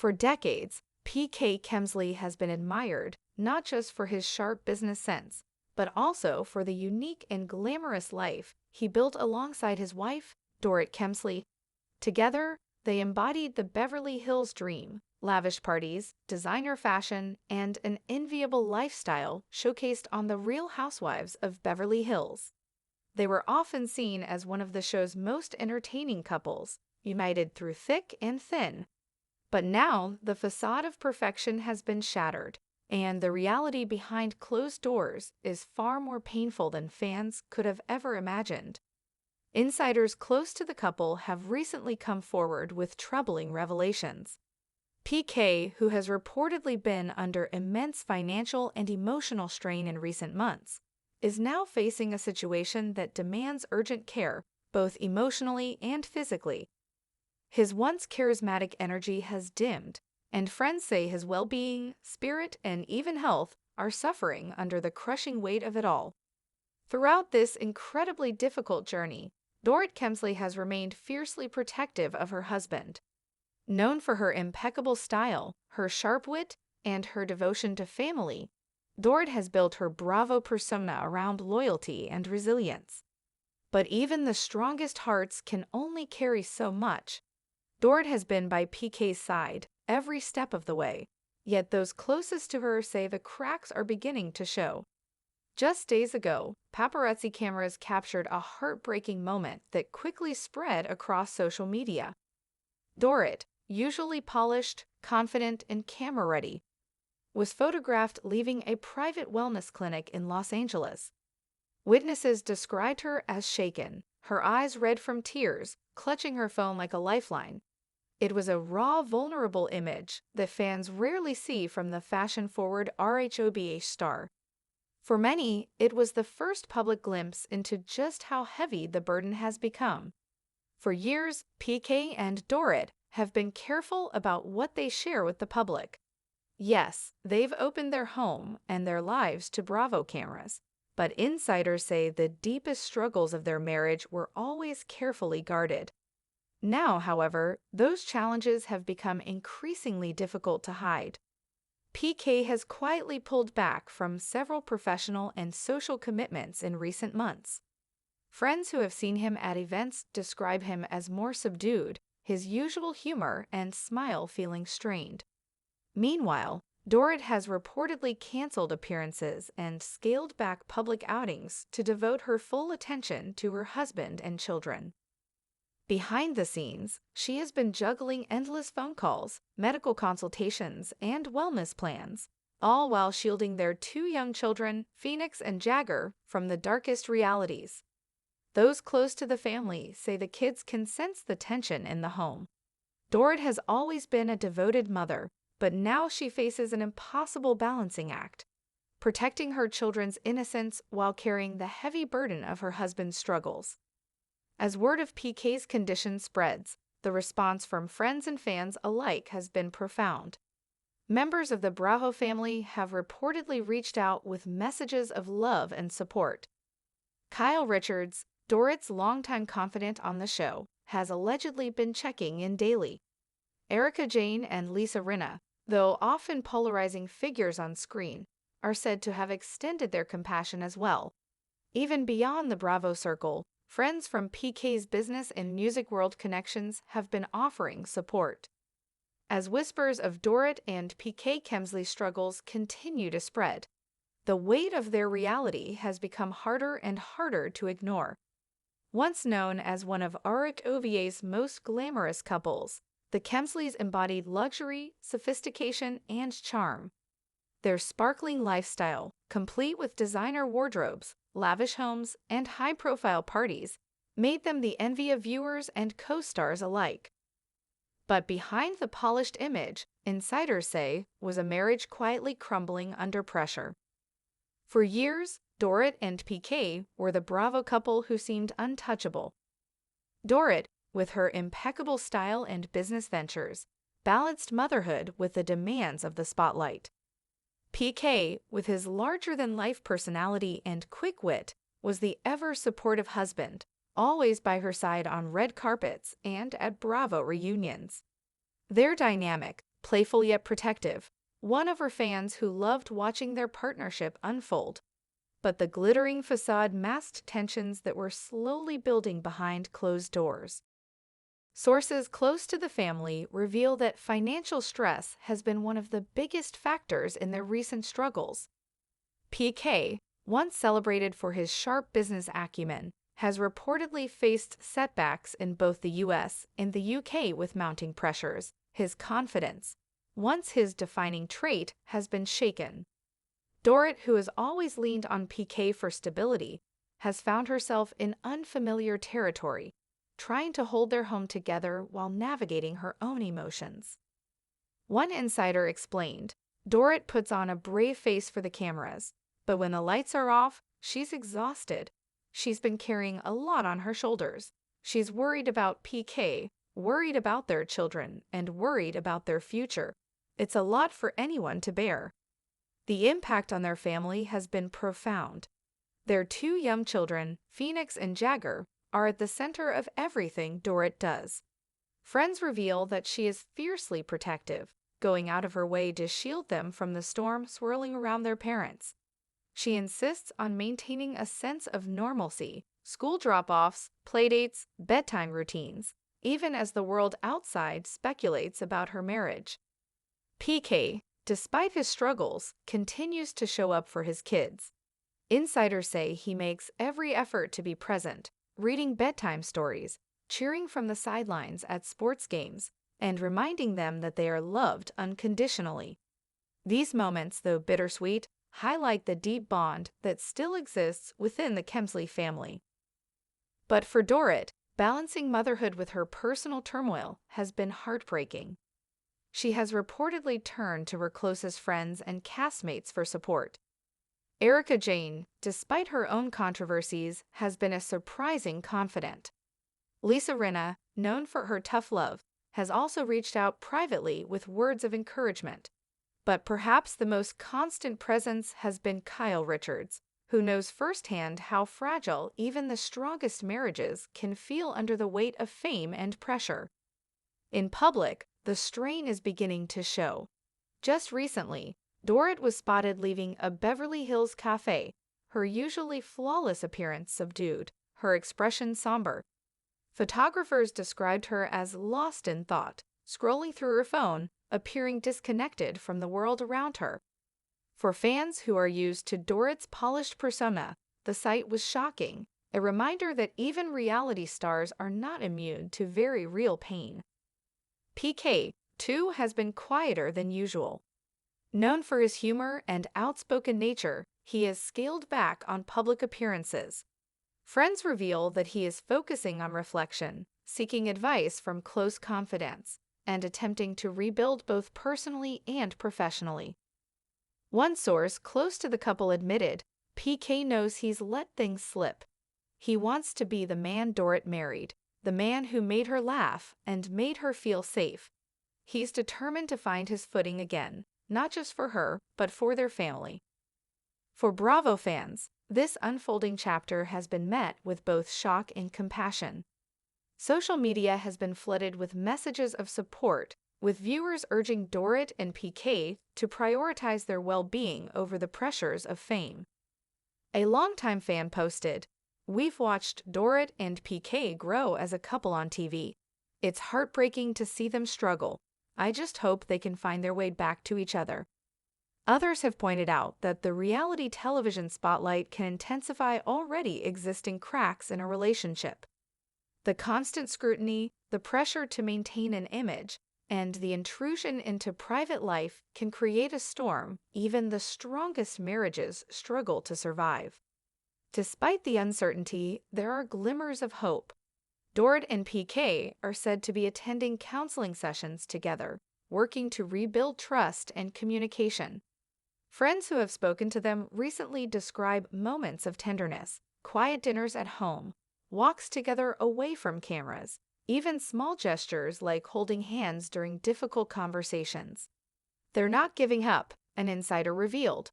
For decades, PK Kemsley has been admired not just for his sharp business sense, but also for the unique and glamorous life he built alongside his wife, Dorit Kemsley. Together, they embodied the Beverly Hills dream: lavish parties, designer fashion, and an enviable lifestyle showcased on the Real Housewives of Beverly Hills. They were often seen as one of the show's most entertaining couples, united through thick and thin. But now, the facade of perfection has been shattered, and the reality behind closed doors is far more painful than fans could have ever imagined. Insiders close to the couple have recently come forward with troubling revelations. PK, who has reportedly been under immense financial and emotional strain in recent months, is now facing a situation that demands urgent care, both emotionally and physically. His once charismatic energy has dimmed, and friends say his well-being, spirit, and even health are suffering under the crushing weight of it all. Throughout this incredibly difficult journey, Dorit Kemsley has remained fiercely protective of her husband. Known for her impeccable style, her sharp wit, and her devotion to family, Dorit has built her bravo persona around loyalty and resilience. But even the strongest hearts can only carry so much. Dorit has been by PK's side every step of the way, yet those closest to her say the cracks are beginning to show. Just days ago, paparazzi cameras captured a heartbreaking moment that quickly spread across social media. Dorit, usually polished, confident, and camera-ready, was photographed leaving a private wellness clinic in Los Angeles. Witnesses described her as shaken, her eyes red from tears, clutching her phone like a lifeline. It was a raw, vulnerable image that fans rarely see from the fashion-forward rhobh star. For many, it was the first public glimpse into just how heavy the burden has become. For years, PK and Dorit have been careful about what they share with the public. Yes, they've opened their home and their lives to Bravo cameras, but insiders say the deepest struggles of their marriage were always carefully guarded. Now, however, those challenges have become increasingly difficult to hide. PK has quietly pulled back from several professional and social commitments in recent months. Friends who have seen him at events describe him as more subdued, his usual humor and smile feeling strained. Meanwhile, Dorit has reportedly canceled appearances and scaled back public outings to devote her full attention to her husband and children. Behind the scenes, she has been juggling endless phone calls, medical consultations, and wellness plans, all while shielding their two young children, Phoenix and Jagger, from the darkest realities. Those close to the family say the kids can sense the tension in the home. Dorit has always been a devoted mother, but now she faces an impossible balancing act, protecting her children's innocence while carrying the heavy burden of her husband's struggles. As word of PK's condition spreads, the response from friends and fans alike has been profound. Members of the Bravo family have reportedly reached out with messages of love and support. Kyle Richards, Dorit's longtime confidant on the show, has allegedly been checking in daily. Erica Jane and Lisa Rinna, though often polarizing figures on screen, are said to have extended their compassion as well. Even beyond the Bravo circle, friends from PK's business and music world connections have been offering support. As whispers of Dorit and PK Kemsley's struggles continue to spread, the weight of their reality has become harder and harder to ignore. Once known as one of rhobh's most glamorous couples, the Kemsleys embodied luxury, sophistication, and charm. Their sparkling lifestyle, complete with designer wardrobes, lavish homes, and high-profile parties, made them the envy of viewers and co-stars alike. But behind the polished image, insiders say, was a marriage quietly crumbling under pressure. For years, Dorit and PK were the Bravo couple who seemed untouchable. Dorit, with her impeccable style and business ventures, balanced motherhood with the demands of the spotlight. PK, with his larger-than-life personality and quick wit, was the ever-supportive husband, always by her side on red carpets and at Bravo reunions. Their dynamic, playful yet protective, one of her fans who loved watching their partnership unfold. But the glittering facade masked tensions that were slowly building behind closed doors. Sources close to the family reveal that financial stress has been one of the biggest factors in their recent struggles. PK, once celebrated for his sharp business acumen, has reportedly faced setbacks in both the US and the UK with mounting pressures. His confidence, once his defining trait, has been shaken. Dorit, who has always leaned on PK for stability, has found herself in unfamiliar territory, trying to hold their home together while navigating her own emotions. One insider explained, Dorit puts on a brave face for the cameras, but when the lights are off, she's exhausted. She's been carrying a lot on her shoulders. She's worried about PK, worried about their children, and worried about their future. It's a lot for anyone to bear. The impact on their family has been profound. Their two young children, Phoenix and Jagger, are at the center of everything Dorit does. Friends reveal that she is fiercely protective, going out of her way to shield them from the storm swirling around their parents. She insists on maintaining a sense of normalcy, school drop-offs, playdates, bedtime routines, even as the world outside speculates about her marriage. PK, despite his struggles, continues to show up for his kids. Insiders say he makes every effort to be present, reading bedtime stories, cheering from the sidelines at sports games, and reminding them that they are loved unconditionally. These moments, though bittersweet, highlight the deep bond that still exists within the Kemsley family. But for Dorit, balancing motherhood with her personal turmoil has been heartbreaking. She has reportedly turned to her closest friends and castmates for support. Erika Jayne, despite her own controversies, has been a surprising confidant. Lisa Rinna, known for her tough love, has also reached out privately with words of encouragement. But perhaps the most constant presence has been Kyle Richards, who knows firsthand how fragile even the strongest marriages can feel under the weight of fame and pressure. In public, the strain is beginning to show. Just recently, Dorit was spotted leaving a Beverly Hills cafe, her usually flawless appearance subdued, her expression somber. Photographers described her as lost in thought, scrolling through her phone, appearing disconnected from the world around her. For fans who are used to Dorit's polished persona, the sight was shocking, a reminder that even reality stars are not immune to very real pain. PK, too, has been quieter than usual. Known for his humor and outspoken nature, he has scaled back on public appearances. Friends reveal that he is focusing on reflection, seeking advice from close confidants, and attempting to rebuild both personally and professionally. One source close to the couple admitted, PK knows he's let things slip. He wants to be the man Dorit married, the man who made her laugh and made her feel safe. He's determined to find his footing again, not just for her, but for their family. For Bravo fans, this unfolding chapter has been met with both shock and compassion. Social media has been flooded with messages of support, with viewers urging Dorit and PK to prioritize their well-being over the pressures of fame. A longtime fan posted, "We've watched Dorit and PK grow as a couple on TV. It's heartbreaking to see them struggle. I just hope they can find their way back to each other." Others have pointed out that the reality television spotlight can intensify already existing cracks in a relationship. The constant scrutiny, the pressure to maintain an image, and the intrusion into private life can create a storm even the strongest marriages struggle to survive. Despite the uncertainty, there are glimmers of hope. Dorit and PK are said to be attending counseling sessions together, working to rebuild trust and communication. Friends who have spoken to them recently describe moments of tenderness, quiet dinners at home, walks together away from cameras, even small gestures like holding hands during difficult conversations. They're not giving up, an insider revealed.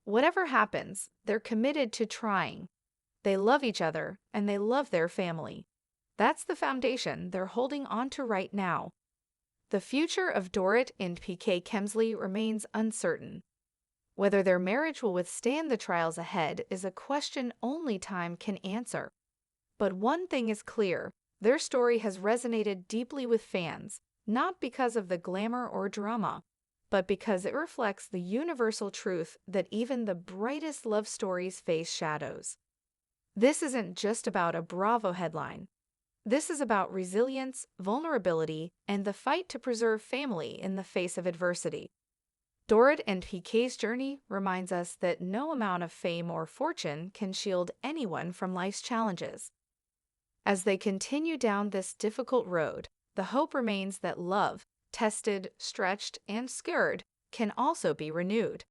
Whatever happens, they're committed to trying. They love each other and they love their family. That's the foundation they're holding on to right now. The future of Dorit and PK Kemsley remains uncertain. Whether their marriage will withstand the trials ahead is a question only time can answer. But one thing is clear, their story has resonated deeply with fans, not because of the glamour or drama, but because it reflects the universal truth that even the brightest love stories face shadows. This isn't just about a Bravo headline. This is about resilience, vulnerability, and the fight to preserve family in the face of adversity. Dorit and PK's journey reminds us that no amount of fame or fortune can shield anyone from life's challenges. As they continue down this difficult road, the hope remains that love, tested, stretched, and scarred, can also be renewed.